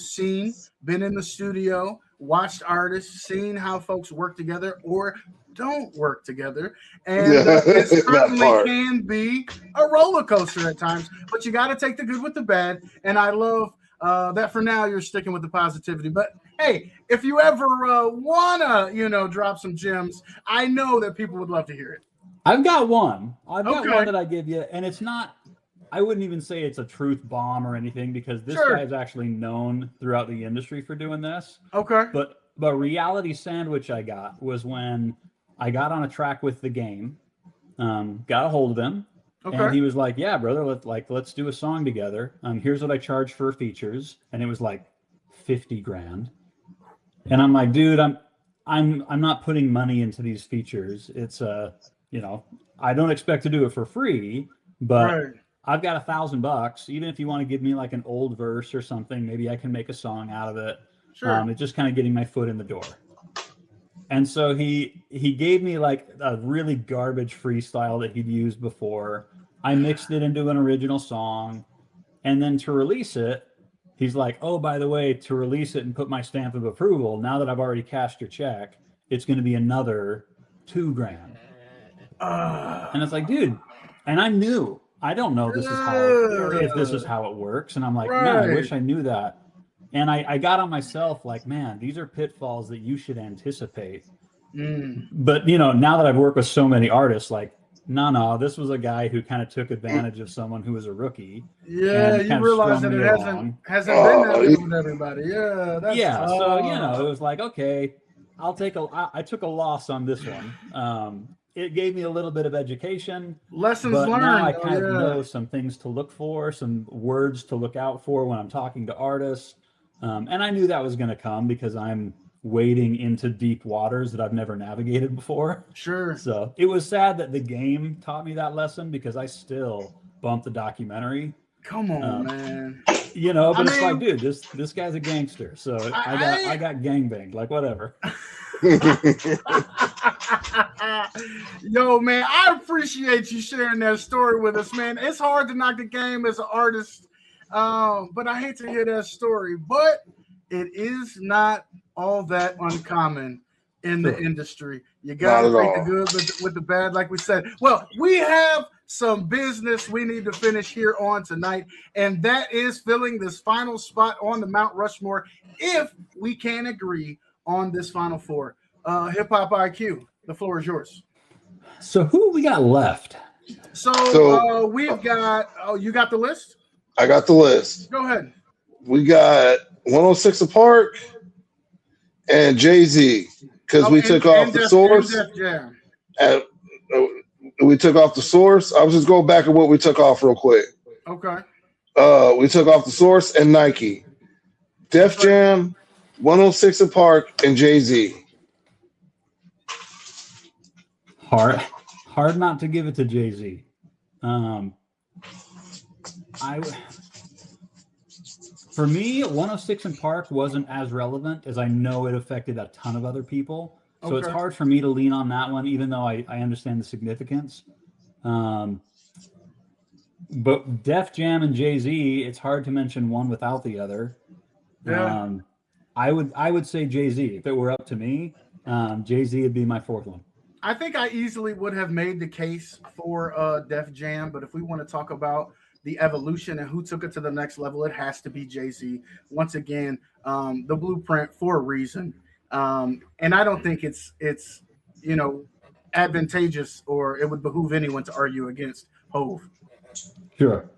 been in the studio, watched artists, seen how folks work together or don't work together. And it certainly can be a roller coaster at times, but you got to take the good with the bad. And I love that for now you're sticking with the positivity. But hey, if you ever want to, you know, drop some gems, I know that people would love to hear it. I've got one. I've got one that I give you, and it's not, I wouldn't even say it's a truth bomb or anything, because this guy is actually known throughout the industry for doing this. Okay. But reality sandwich I got was when I got on a track with The Game, got a hold of him, and he was like, yeah, brother, let's do a song together. Here's what I charge for features. And it was like $50,000. And I'm like, dude, I'm not putting money into these features. It's you know, I don't expect to do it for free, but I've got $1,000. Even if you want to give me like an old verse or something, maybe I can make a song out of it. It's just kind of getting my foot in the door. And so he gave me like a really garbage freestyle that he'd used before. I mixed it into an original song, and then to release it, he's like, oh, by the way, to release it and put my stamp of approval, now that I've already cashed your check, it's going to be another $2,000. And it's like, dude, and I knew, I don't know if this is how it works. And I'm like, man, I wish I knew that. And I got on myself like, man, these are pitfalls that you should anticipate. But, you know, now that I've worked with so many artists, like, no, this was a guy who kind of took advantage of someone who was a rookie. Yeah, you realize that it hasn't been that way with everybody. So, you know, it was like, okay, I took a loss on this one. It gave me a little bit of education. Lessons learned. Now I kind of know some things to look for, some words to look out for when I'm talking to artists. And I knew that was going to come because I'm wading into deep waters that I've never navigated before. Sure. So it was sad that The Game taught me that lesson, because I still bump the documentary. Come on, man. You know, but it's like, dude, this guy's a gangster. So I got gangbanged, like whatever. Yo, man, I appreciate you sharing that story with us, man. It's hard to knock The Game as an artist, but I hate to hear that story. But it is not all that uncommon in the industry. You got to take the good with the bad, like we said. Well, we have some business we need to finish here on tonight, and that is filling this final spot on the Mount Rushmore, if we can agree on this final four. Hip Hop IQ, the floor is yours. So who we got left? So we've got, you got the list? I got the list. Go ahead. We got 106 Apart and Jay-Z, because we took off the source. We took off the Source. I was just going back at what we took off real quick. Okay. We took off the Source and Nike, Def Jam, 106 and Park, and Jay-Z. Hard not to give it to Jay-Z. For me, 106 and Park wasn't as relevant as I know it affected a ton of other people. So it's hard for me to lean on that one, even though I understand the significance. But Def Jam and Jay-Z, it's hard to mention one without the other. Yeah. I would say Jay-Z. If it were up to me, Jay-Z would be my fourth one. I think I easily would have made the case for Def Jam, but if we want to talk about the evolution and who took it to the next level, it has to be Jay-Z. Once again, the blueprint for a reason. And I don't think it's advantageous or it would behoove anyone to argue against Hove. Sure.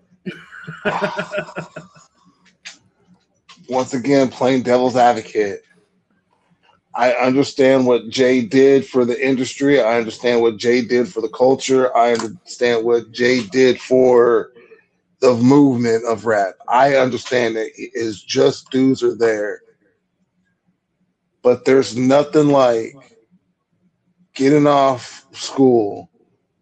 Once again, playing devil's advocate. I understand what Jay did for the industry. I understand what Jay did for the culture. I understand what Jay did for the movement of rap. I understand that his just dues are there. But there's nothing like getting off school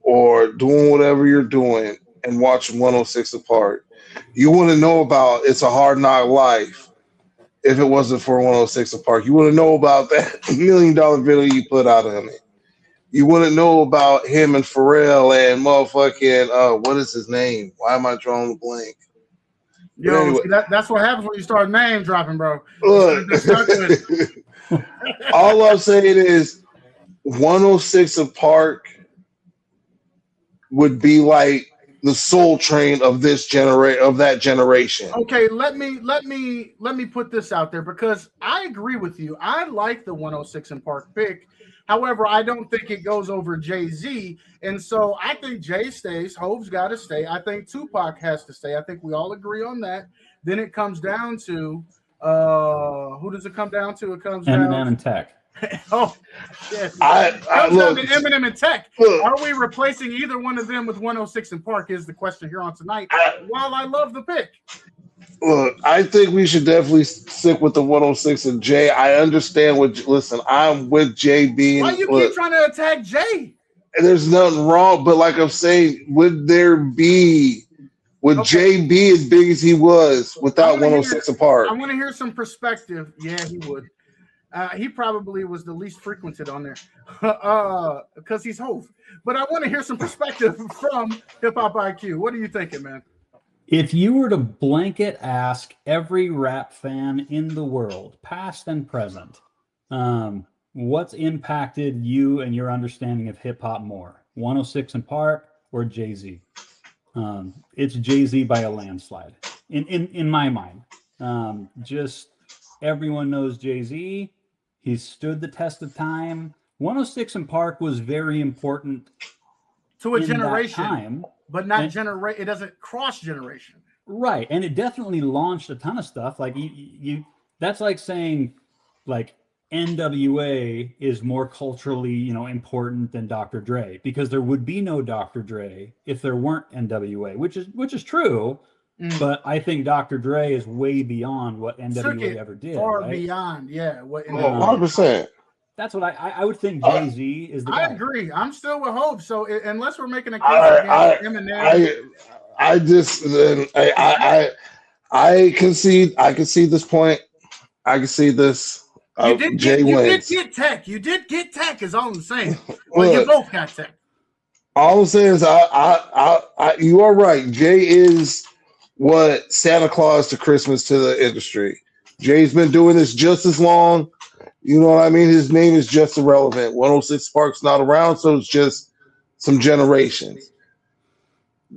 or doing whatever you're doing and watching 106 apart. You want to know about It's a Hard Knock Life if it wasn't for 106 apart. You want to know about that $1 million video you put out on it. You wouldn't know about him and Pharrell and motherfucking, what is his name? Why am I drawing a blank? Yo, anyway. that's what happens when you start name dropping, bro. Look, all I'm saying is 106 and Park would be like the Soul Train of that generation. Okay, let me put this out there because I agree with you. I like the 106 and Park pick. However, I don't think it goes over Jay-Z. And so I think Jay stays. Hove's got to stay. I think Tupac has to stay. I think we all agree on that. Then it comes down to who does it come down to? It comes Eminem down and Tech. Oh, shit. I Look, look, Eminem and Tech. Look. Are we replacing either one of them with 106 and Park is the question here on tonight. While I love the pick. Look, I think we should definitely stick with the 106 and Jay. I understand listen, I'm with Jay being. Why you keep trying to attack Jay? There's nothing wrong, but like I'm saying, would Jay be as big as he was without 106 apart? I want to hear some perspective. Yeah, he would. He probably was the least frequented on there because he's Hove. But I want to hear some perspective from Hip Hop IQ. What are you thinking, man? If you were to blanket ask every rap fan in the world, past and present, what's impacted you and your understanding of hip hop more, 106 and Park or Jay-Z? It's Jay-Z by a landslide in my mind. Just everyone knows Jay-Z. He's stood the test of time. 106 and Park was very important to a generation, but not generate. It doesn't cross generation, right? And it definitely launched a ton of stuff. Like you that's like saying, like NWA is more culturally, important than Dr. Dre, because there would be no Dr. Dre if there weren't NWA, which is true. But I think Dr. Dre is way beyond what NWA ever did. Far right? beyond, yeah. What 100%. That's what I would think. Jay-Z is the guy. I agree. I'm still with Hope. So unless we're making a case against Eminem, I concede. I can see this point. I can see this. You did get Tech. You did get Tech. Is all I'm saying. Well, you both got Tech. All I'm saying is, you are right. Jay is what Santa Claus to Christmas to the industry. Jay's been doing this just as long. You know what I mean? His name is just irrelevant. 106 Park's not around, so it's just some generations.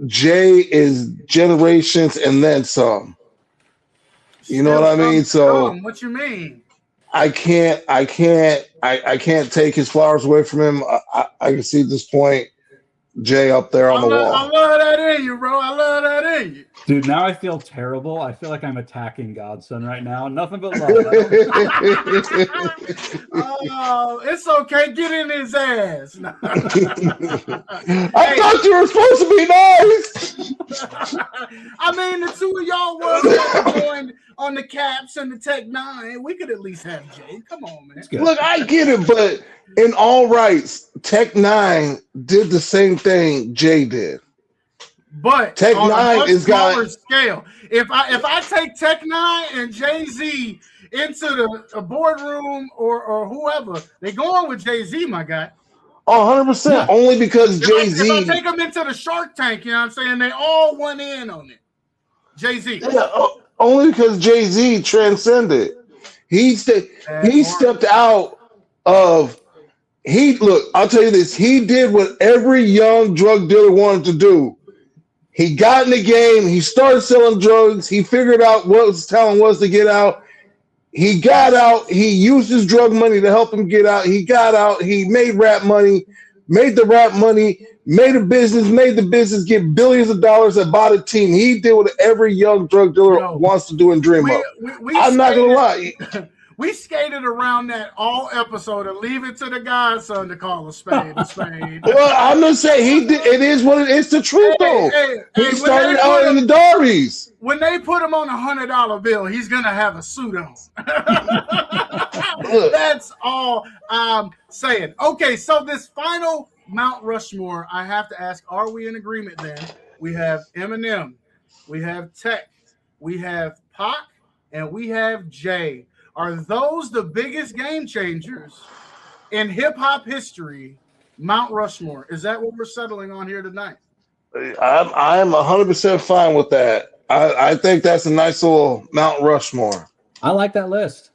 Jay is generations and then some. You know what I mean? So what you mean? I can't take his flowers away from him. I can see at this point Jay up there on the wall. I love that in you, bro. I love that in you. Dude, now I feel terrible. I feel like I'm attacking Godson right now. Nothing but love. Oh, it's okay. Get in his ass. I thought you were supposed to be nice. I mean, the two of y'all were going on the Caps and the Tech Nine. We could at least have Jay. Come on, man. Look, I get it, but in all rights, Tech Nine did the same thing Jay did. But Tech on Nine a is smaller got scale. If I take Tech Nine and Jay-Z into the boardroom or whoever, they going with Jay-Z, my guy. 100%. Only because Jay-Z. If I take them into the Shark Tank, you know what I'm saying? They all went in on it. Jay-Z. Yeah, only because Jay-Z transcended. He stepped out of. Look, I'll tell you this. He did what every young drug dealer wanted to do. He got in the game. He started selling drugs. He figured out what his talent was to get out. He got out. He used his drug money to help him get out. He got out. He made rap money, made the rap money, made the business get billions of dollars and bought a team. He did what every young drug dealer wants to do and dream of. I'm not going to lie. We skated around that all episode and leave it to the godson to call a spade a spade. Well, I'm going to say he did. It is what it is. The truth, though. He started out in the Darbies. When they put him on $100 bill, he's going to have a suit on. That's all I'm saying. Okay, so this final Mount Rushmore, I have to ask, are we in agreement then? We have Eminem, we have Tech, we have Pac, and we have Jay. Are those the biggest game changers in hip-hop history, Mount Rushmore? Is that what we're settling on here tonight? I'm 100% fine with that. I think that's a nice little Mount Rushmore. I like that list.